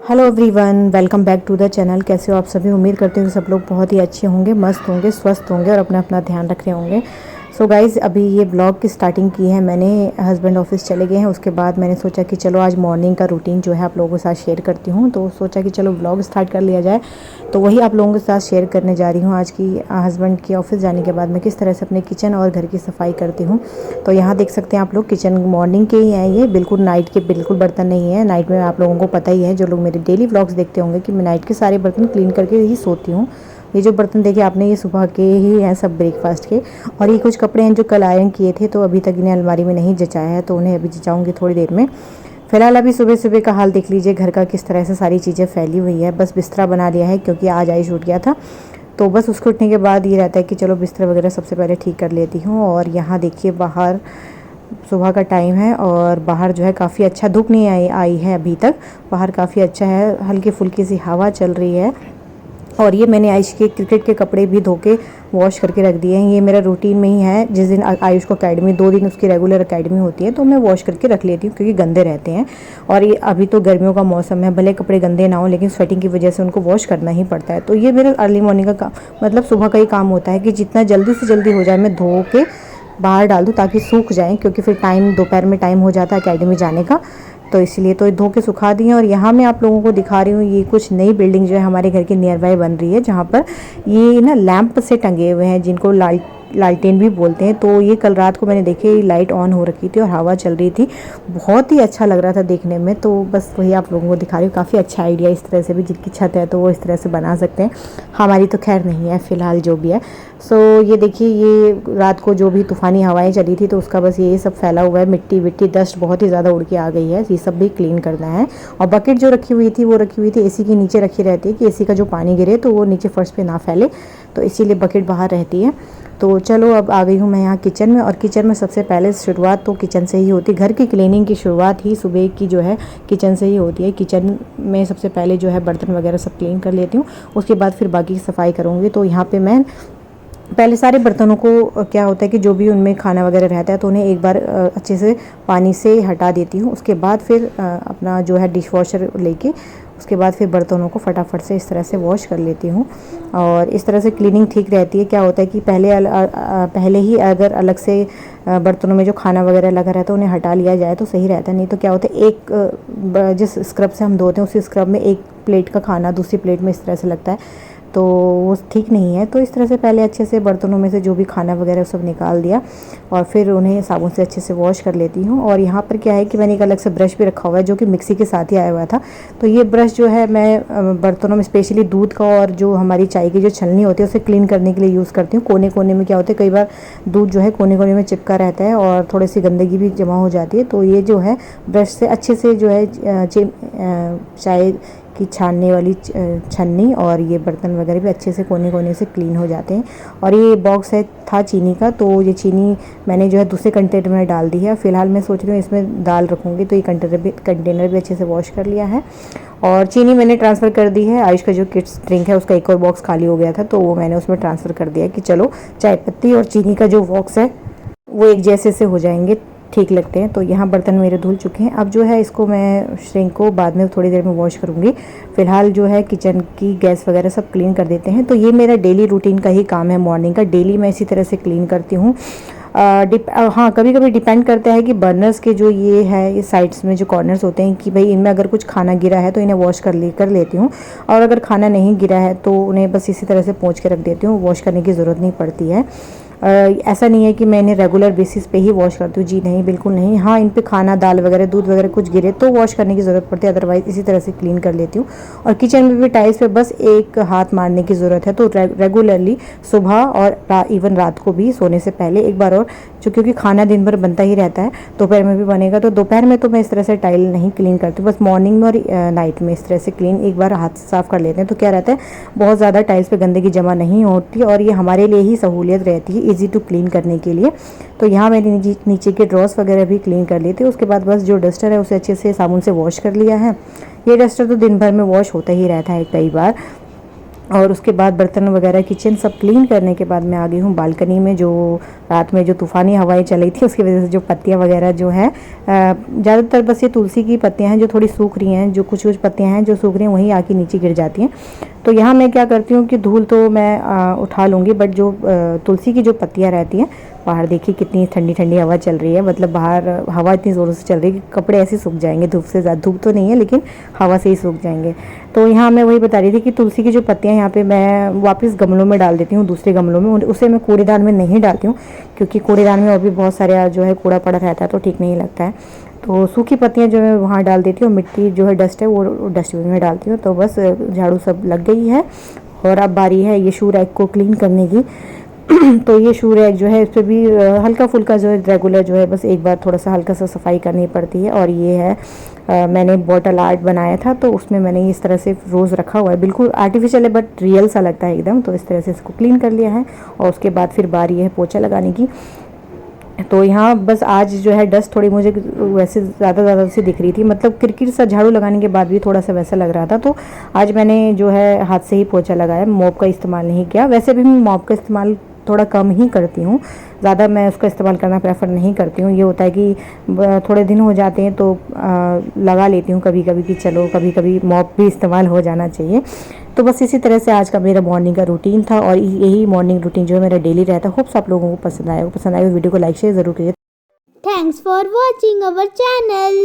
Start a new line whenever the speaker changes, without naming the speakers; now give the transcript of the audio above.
Hello everyone, welcome back to the channel. कैसे हो आप सभी? उम्मीद करते हैं कि सब लोग बहुत ही अच्छे होंगे, मस्त होंगे, स्वस्थ होंगे और अपना अपना ध्यान रख रहे होंगे। सो गाइज़, अभी ये ब्लॉग की स्टार्टिंग की है मैंने। हस्बैंड ऑफिस चले गए हैं, उसके बाद मैंने सोचा कि चलो आज मॉर्निंग का रूटीन जो है आप लोगों के साथ शेयर करती हूँ। तो सोचा कि चलो ब्लॉग स्टार्ट कर लिया जाए, तो वही आप लोगों के साथ शेयर करने जा रही हूँ आज की। हस्बैंड के ऑफिस जाने के बाद मैं किस तरह से अपने किचन और घर की सफाई करती हूँ। तो यहाँ देख सकते हैं आप लोग, किचन मॉर्निंग के ही हैं, ये बिल्कुल नाइट के बिल्कुल बर्तन नहीं है। नाइट में आप लोगों को पता ही है, जो लोग मेरे डेली व्लॉग्स देखते होंगे, कि मैं नाइट के सारे बर्तन क्लीन करके ही सोती हूँ। ये जो बर्तन देखे आपने, ये सुबह के ही हैं, सब ब्रेकफास्ट के। और ये कुछ कपड़े हैं जो कल आयरन किए थे, तो अभी तक इन्हें अलमारी में नहीं जचाया है, तो उन्हें अभी जचाऊंगी थोड़ी देर में। फिलहाल अभी सुबह सुबह का हाल देख लीजिए, घर का किस तरह से सारी चीज़ें फैली हुई है। बस बिस्तरा बना लिया है क्योंकि आज आइस उठ गया था, तो बस उसको उठने के बाद ये रहता है कि चलो बिस्तर वगैरह सबसे पहले ठीक कर लेती हूँ। और यहाँ देखिए, बाहर सुबह का टाइम है और बाहर जो है काफ़ी अच्छा, धूप नहीं आई है अभी तक। बाहर काफ़ी अच्छा है, हल्की फुल्की सी हवा चल रही है। और ये मैंने आयुष के क्रिकेट के कपड़े भी धो के वॉश करके रख दिए हैं। ये मेरा रूटीन में ही है, जिस दिन आयुष को अकेडमी, 2 दिन उसकी रेगुलर अकेडमी होती है, तो मैं वॉश करके रख लेती हूँ क्योंकि गंदे रहते हैं। और ये अभी तो गर्मियों का मौसम है, भले कपड़े गंदे ना हो, लेकिन स्वेटिंग की वजह से उनको वॉश करना ही पड़ता है। तो ये मेरा अर्ली मॉर्निंग का मतलब सुबह का ही काम होता है कि जितना जल्दी से जल्दी हो जाए मैं धो के बाहर डाल दूँ ताकि सूख जाएँ, क्योंकि फिर टाइम दोपहर में टाइम हो जाता है अकेडमी जाने का। तो इसलिए तो धो के सुखा दिए। और यहाँ मैं आप लोगों को दिखा रही हूँ, ये कुछ नई बिल्डिंग जो है हमारे घर के नियर बाय बन रही है, जहाँ पर ये ना लैंप से टंगे हुए हैं, जिनको लालटेन भी बोलते हैं। तो ये कल रात को मैंने देखे, लाइट ऑन हो रखी थी और हवा चल रही थी, बहुत ही अच्छा लग रहा था देखने में। तो बस वही आप लोगों को दिखा रही हूँ। काफ़ी अच्छा आइडिया, इस तरह से भी जिनकी छत है तो वो इस तरह से बना सकते हैं। हमारी तो खैर नहीं है फ़िलहाल, जो भी है। सो ये देखिए, ये रात को जो भी तूफ़ानी हवाएं चली थी, तो उसका बस ये सब फैला हुआ है, मिट्टी विट्टी डस्ट बहुत ही ज़्यादा उड़ के आ गई है। ये सब भी क्लीन करना है। और बकेट जो रखी हुई थी, वो रखी हुई थी एसी के नीचे रखी रहती है, कि एसी का जो पानी गिरे तो वो नीचे फर्श पे ना फैले, तो इसीलिए बकेट बाहर रहती है। तो चलो, अब आ गई हूँ मैं यहाँ किचन में। और किचन में सबसे पहले शुरुआत तो किचन से ही होती है। घर की क्लीनिंग की शुरुआत ही सुबह की जो है किचन से ही होती है। किचन में सबसे पहले जो है बर्तन वगैरह सब क्लीन कर लेती हूँ, उसके बाद फिर बाकी की सफाई करूँगी। तो यहाँ पे मैं पहले सारे बर्तनों को क्या होता है कि जो भी उनमें खाना वगैरह रहता है, तो उन्हें एक बार अच्छे से पानी से हटा देती हूँ। उसके बाद फिर अपना जो है डिश वॉशर लेके, उसके बाद फिर बर्तनों को फटाफट से इस तरह से वॉश कर लेती हूँ। और इस तरह से क्लीनिंग ठीक रहती है। क्या होता है कि पहले ही अगर अलग से बर्तनों में जो खाना वगैरह लगा रहता है उन्हें हटा लिया जाए तो सही रहता है। नहीं तो क्या होता है, जिस स्क्रब से हम धोते हैं उसी स्क्रब में एक प्लेट का खाना दूसरी प्लेट में इस तरह से लगता है, तो वो ठीक नहीं है। तो इस तरह से पहले अच्छे से बर्तनों में से जो भी खाना वगैरह सब निकाल दिया और फिर उन्हें साबुन से अच्छे से वॉश कर लेती हूँ। और यहाँ पर क्या है कि मैंने एक अलग से ब्रश भी रखा हुआ है, जो कि मिक्सी के साथ ही आया हुआ था। तो ये ब्रश जो है मैं बर्तनों में स्पेशली दूध का और जो हमारी चाय की जो छलनी होती है उसे क्लीन करने के लिए यूज़ करती हूँ। कोने कोने में क्या होता है, कई बार दूध जो है कोने कोने में चिपका रहता है और थोड़ी सी गंदगी भी जमा हो जाती है। तो ये जो है ब्रश से अच्छे से जो है चाय की छानने वाली छन्नी और ये बर्तन वगैरह भी अच्छे से कोने कोने से क्लीन हो जाते हैं। और ये बॉक्स था चीनी का, तो ये चीनी मैंने जो है दूसरे कंटेनर में डाल दी है। फ़िलहाल मैं सोच रही हूँ इसमें दाल रखूँगी, तो ये कंटेनर भी अच्छे से वॉश कर लिया है। और चीनी मैंने ट्रांसफ़र कर दी है। आयुष का जो किड्स ड्रिंक है उसका एक और बॉक्स खाली हो गया था, तो वो मैंने उसमें ट्रांसफ़र कर दिया कि चलो चाय पत्ती और चीनी का जो बॉक्स है वो एक जैसे से हो जाएंगे, ठीक लगते हैं। तो यहाँ बर्तन मेरे धुल चुके हैं। अब जो है इसको मैं श्रिंक को बाद में थोड़ी देर में वॉश करूँगी। फ़िलहाल जो है किचन की गैस वगैरह सब क्लीन कर देते हैं। तो ये मेरा डेली रूटीन का ही काम है, मॉर्निंग का। डेली मैं इसी तरह से क्लीन करती हूँ। हाँ, कभी कभी डिपेंड करता है कि बर्नर्स के जो ये है, ये साइड्स में जो कॉर्नर्स होते हैं, कि भाई इनमें अगर कुछ खाना गिरा है तो इन्हें वॉश कर लेती हूँ। और अगर खाना नहीं गिरा है तो उन्हें बस इसी तरह से पोंछ के रख देती हूँ, वॉश करने की ज़रूरत नहीं पड़ती है। ऐसा नहीं है कि मैं इन्हें रेगुलर बेसिस पे ही वॉश करती हूँ, जी नहीं, बिल्कुल नहीं। हाँ, इन पे खाना, दाल वगैरह, दूध वगैरह कुछ गिरे तो वॉश करने की ज़रूरत पड़ती है, अदरवाइज़ इसी तरह से क्लीन कर लेती हूँ। और किचन में भी टाइल्स पे बस एक हाथ मारने की ज़रूरत है, तो रेगुलरली सुबह और इवन रात को भी सोने से पहले एक बार और, क्योंकि खाना दिन भर बनता ही रहता है, दोपहर में भी बनेगा, तो दोपहर में तो मैं इस तरह से टाइल नहीं क्लीन करती हूँ। बस मॉर्निंग में और नाइट में इस तरह से क्लीन एक बार हाथ साफ़ कर लेते हैं, तो क्या रहता है, बहुत ज़्यादा टाइल्स पे गंदगी जमा नहीं होती और ये हमारे लिए ही सहूलियत रहती है, ईजी टू क्लीन करने के लिए। तो यहाँ मैंने नीचे के ड्रॉर्स वगैरह भी क्लीन कर लिए थे। उसके बाद बस जो डस्टर है उसे अच्छे से साबुन से वॉश कर लिया है। ये डस्टर तो दिन भर में वॉश होता ही रहता है कई बार। और उसके बाद बर्तन वगैरह किचन सब क्लीन करने के बाद मैं आ गई हूँ बालकनी में। जो रात में जो तूफ़ानी हवाएं चल रही थी उसकी वजह से जो पत्तियाँ वगैरह जो है ज़्यादातर बस ये तुलसी की पत्तियाँ हैं जो थोड़ी सूख रही हैं, जो कुछ कुछ पत्तियाँ हैं जो सूख रही हैं वहीं आके नीचे गिर जाती हैं। तो यहाँ मैं क्या करती हूँ कि धूल तो मैं उठा लूँगी, बट जो तुलसी की जो पत्तियाँ रहती हैं, बाहर देखिए कितनी ठंडी ठंडी हवा चल रही है, मतलब बाहर हवा इतनी ज़ोरों से चल रही है कि कपड़े ऐसे सूख जाएंगे धूप से ज़्यादा। धूप तो नहीं है लेकिन हवा से ही सूख जाएंगे। तो यहाँ मैं वही बता रही थी कि तुलसी की जो पत्तियाँ यहाँ पे मैं वापस गमलों में डाल देती हूँ, दूसरे गमलों में। उसे मैं कूड़ेदान में नहीं डालती हूँ क्योंकि कूड़ेदान में और भी बहुत सारे जो है कूड़ा पड़ा रहता है तो ठीक नहीं लगता है। तो सूखी पत्तियाँ जो है वहाँ डाल देती हूँ, मिट्टी जो है डस्ट है वो डस्टबिन में डालती हूँ। तो बस झाड़ू सब लग गई है और अब बारी है ये शू रैक को क्लीन करने की। तो ये शू रैक जो है इस पर भी हल्का फुल्का जो है रेगुलर जो है बस एक बार थोड़ा सा हल्का सा सफाई करनी पड़ती है। और ये है मैंने बॉटल आर्ट बनाया था तो उसमें मैंने इस तरह से रोज़ रखा हुआ है, बिल्कुल आर्टिफिशियल है बट रियल सा लगता है एकदम। तो इस तरह से इसको क्लीन कर लिया है और उसके बाद फिर बारी है पोछा लगाने की। तो यहाँ बस आज जो है डस्ट थोड़ी मुझे वैसे ज़्यादा सी दिख रही थी, मतलब किरकिर सा झाड़ू लगाने के बाद भी थोड़ा सा वैसा लग रहा था। तो आज मैंने जो है हाथ से ही पोछा लगाया, मॉप का इस्तेमाल नहीं किया। वैसे भी मैं मॉप का इस्तेमाल थोड़ा कम ही करती हूँ, ज़्यादा मैं उसका इस्तेमाल करना प्रेफर नहीं करती हूँ। ये होता है कि थोड़े दिन हो जाते हैं तो लगा लेती हूँ कभी कभी कि चलो कभी कभी मॉप भी इस्तेमाल हो जाना चाहिए। तो बस इसी तरह से आज का मेरा मॉर्निंग का रूटीन था और यही मॉर्निंग रूटीन जो है मेरा डेली रहता है। होप्स आप लोगों को पसंद आए वीडियो को लाइक शेयर ज़रूर कीजिए।
Thanks for watching our channel.